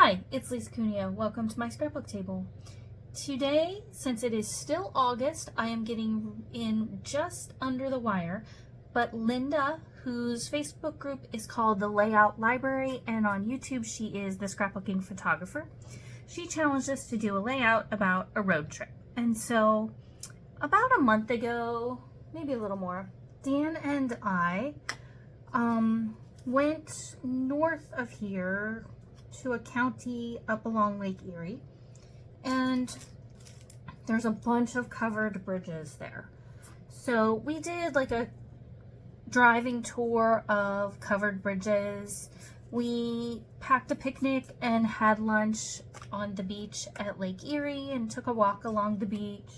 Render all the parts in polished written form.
Hi, it's Lisa Cuneo. Welcome to my scrapbook table. Today, since it is still August, I am getting in just under the wire, but Lynda, whose Facebook group is called The Layout Library, and on YouTube she is the scrapbooking photographer, she challenged us to do a layout about a road trip. And so about a month ago, maybe a little more, Dan and I went north of here to a county up along Lake Erie, and there's a bunch of covered bridges there. So we did like a driving tour of covered bridges. We packed a picnic and had lunch on the beach at Lake Erie and took a walk along the beach,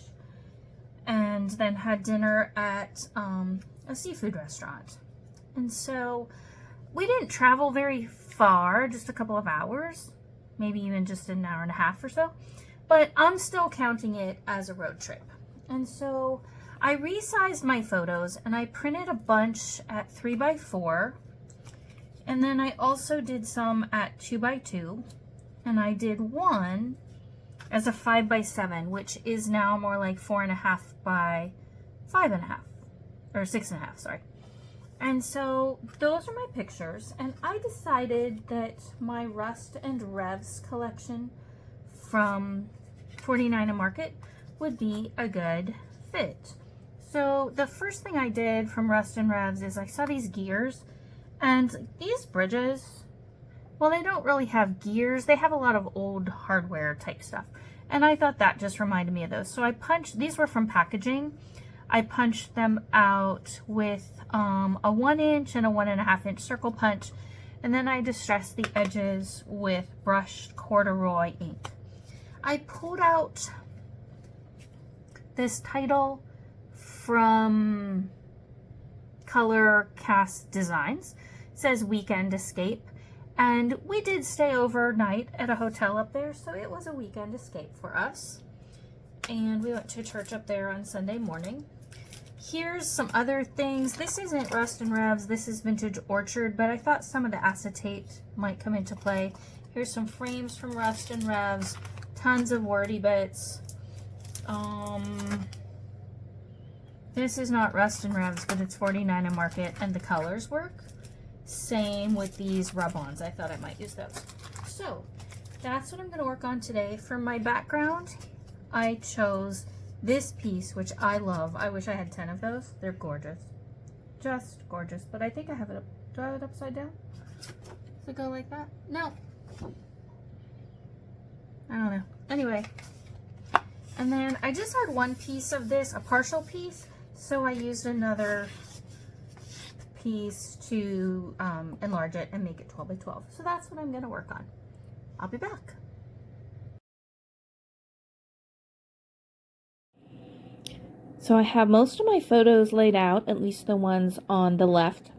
and then had dinner at a seafood restaurant. And so we didn't travel very far, just a couple of hours, maybe even just an hour and a half or so, but I'm still counting it as a road trip. And so I resized my photos and I printed a bunch at 3x4, and then I also did some at 2x2, and I did one as a 5x7, which is now more like 4.5 by 5.5, or 6.5, sorry. And so those are my pictures, and I decided that my Rust and Revs collection from 49 and Market would be a good fit. So the first thing I did from Rust and Revs is I saw these gears, and these bridges, well, they don't really have gears, they have a lot of old hardware type stuff, and I thought that just reminded me of those. So I punched, these were from packaging, I punched them out with a 1-inch and a 1.5-inch circle punch, and then I distressed the edges with brushed corduroy ink. I pulled out this title from Color Cast Designs. It says Weekend Escape, and we did stay overnight at a hotel up there, so it was a weekend escape for us. And we went to church up there on Sunday morning. Here's some other things. This isn't Rust and Revs, this is Vintage Orchard, but I thought some of the acetate might come into play. Here's some frames from Rust and Revs, tons of wordy bits. This is not Rust and Revs, but it's 49 and Market, and the colors work. Same with these rub-ons. I thought I might use those. So that's what I'm going to work on today. For my background, I chose this piece, which I love. I wish I had 10 of those. They're gorgeous. Just gorgeous. But I think I have it up. Do I have it upside down? Does it go like that? No. I don't know. Anyway. And then I just had one piece of this, a partial piece. So I used another piece to enlarge it and make it 12 by 12. So that's what I'm going to work on. I'll be back. So I have most of my photos laid out, at least the ones on the left.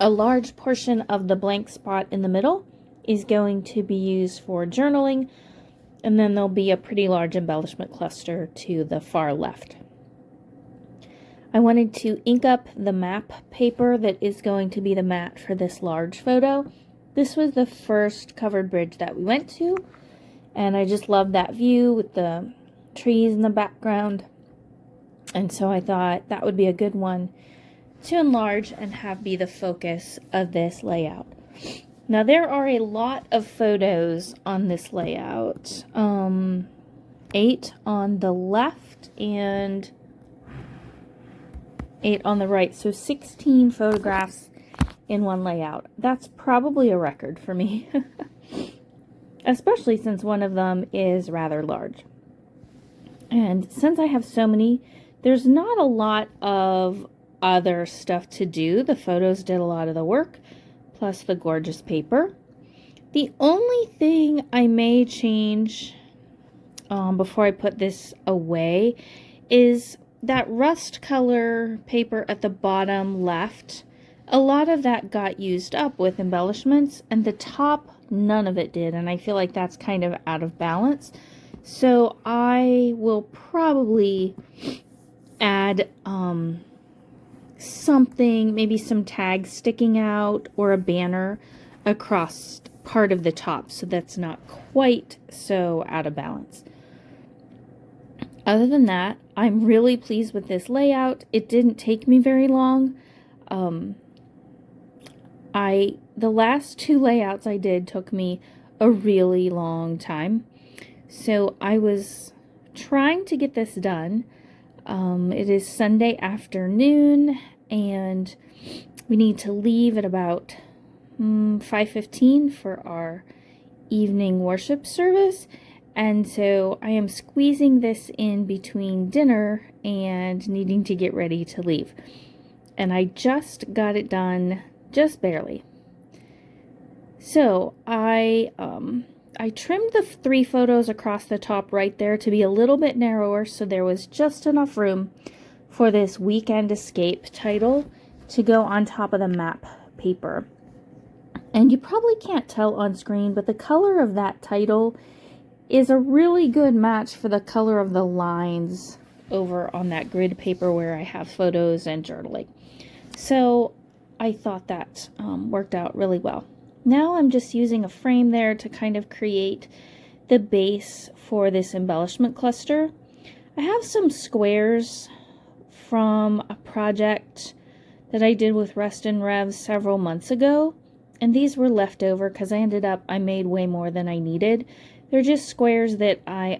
A large portion of the blank spot in the middle is going to be used for journaling, and then there'll be a pretty large embellishment cluster to the far left. I wanted to ink up the map paper that is going to be the mat for this large photo. This was the first covered bridge that we went to, and I just love that view with the trees in the background. And so I thought that would be a good one to enlarge and have be the focus of this layout. Now there are a lot of photos on this layout. 8 on the left and 8 on the right. So 16 photographs in one layout. That's probably a record for me. Especially since one of them is rather large. And since I have so many, there's not a lot of other stuff to do. The photos did a lot of the work, plus the gorgeous paper. The only thing I may change before I put this away is that rust color paper at the bottom left. A lot of that got used up with embellishments, and the top, none of it did, and I feel like that's kind of out of balance. So I will probably add something, maybe some tags sticking out or a banner across part of the top, so that's not quite so out of balance. Other than that, I'm really pleased with this layout. It didn't take me very long. The last 2 layouts I did took me a really long time. So I was trying to get this done. It is Sunday afternoon, and we need to leave at about 5:15 for our evening worship service. And so I am squeezing this in between dinner and needing to get ready to leave. And I just got it done, just barely. So I trimmed the 3 photos across the top right there to be a little bit narrower, so there was just enough room for this Weekend Escape title to go on top of the map paper. And you probably can't tell on screen, but the color of that title is a really good match for the color of the lines over on that grid paper where I have photos and journaling. So I thought that worked out really well. Now I'm just using a frame there to kind of create the base for this embellishment cluster. I have some squares from a project that I did with Rest and Rev several months ago, and these were left over because I made way more than I needed. They're just squares that I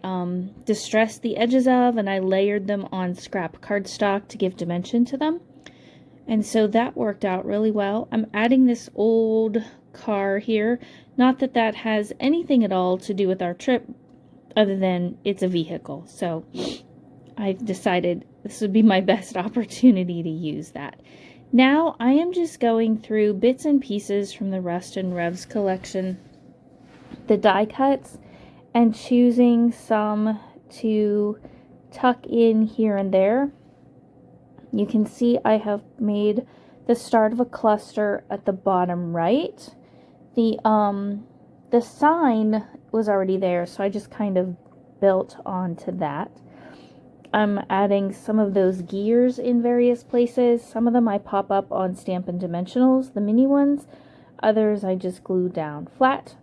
distressed the edges of, and I layered them on scrap cardstock to give dimension to them. And so that worked out really well. I'm adding this old car here. Not that that has anything at all to do with our trip, other than it's a vehicle. So I decided this would be my best opportunity to use that. Now I am just going through bits and pieces from the Rest and Revs collection, the die cuts, and choosing some to tuck in here and there. You can see I have made the start of a cluster at the bottom right. The sign was already there, so I just kind of built onto that. I'm adding some of those gears in various places. Some of them I pop up on Stampin' Dimensionals, the mini ones. Others I just glue down flat.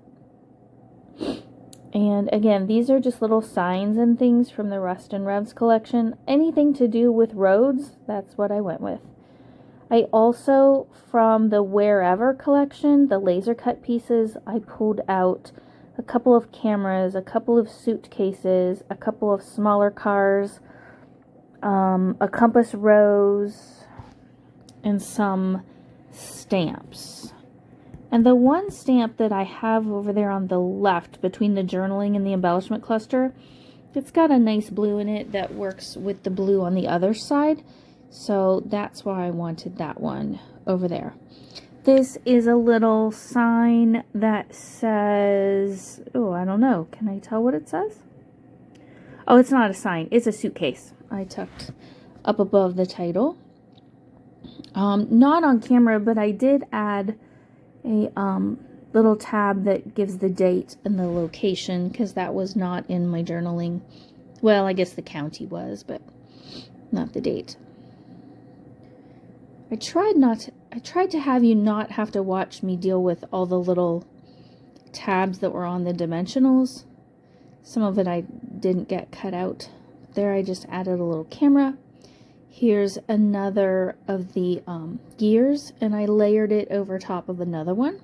And again, these are just little signs and things from the Rest and Revs collection. Anything to do with roads, that's what I went with. I also, from the Wherever collection, the laser cut pieces, I pulled out a couple of cameras, a couple of suitcases, a couple of smaller cars, a compass rose, and some stamps. And the one stamp that I have over there on the left between the journaling and the embellishment cluster, it's got a nice blue in it that works with the blue on the other side. So that's why I wanted that one over there. This is a little sign that says, oh, I don't know. Can I tell what it says? Oh, it's not a sign. It's a suitcase. I tucked up above the title. Not on camera, but I did add a little tab that gives the date and the location, because that was not in my journaling. Well, I guess the county was, but not the date. I tried to have you not have to watch me deal with all the little tabs that were on the dimensionals. Some of it I didn't get cut out. There I just added a little camera. Here's another of the gears, and I layered it over top of another one.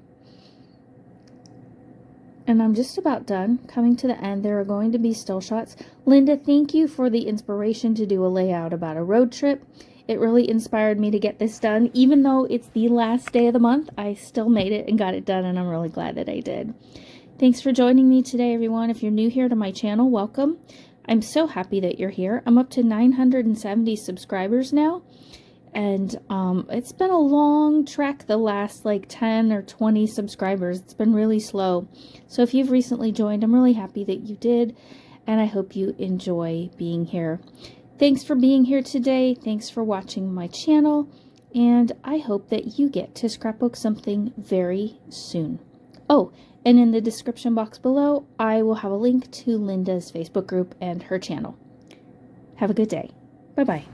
And I'm just about done, coming to the end. There are going to be still shots. Lynda, thank you for the inspiration to do a layout about a road trip. It really inspired me to get this done. Even though it's the last day of the month, I still made it and got it done, and I'm really glad that I did. Thanks for joining me today, everyone. If you're new here to my channel, welcome. I'm so happy that you're here. I'm up to 970 subscribers now, and it's been a long trek, the last like 10 or 20 subscribers. It's been really slow. So if you've recently joined, I'm really happy that you did, and I hope you enjoy being here. Thanks for being here today. Thanks for watching my channel, and I hope that you get to scrapbook something very soon. Oh, and in the description box below, I will have a link to Lynda's Facebook group and her channel. Have a good day. Bye-bye.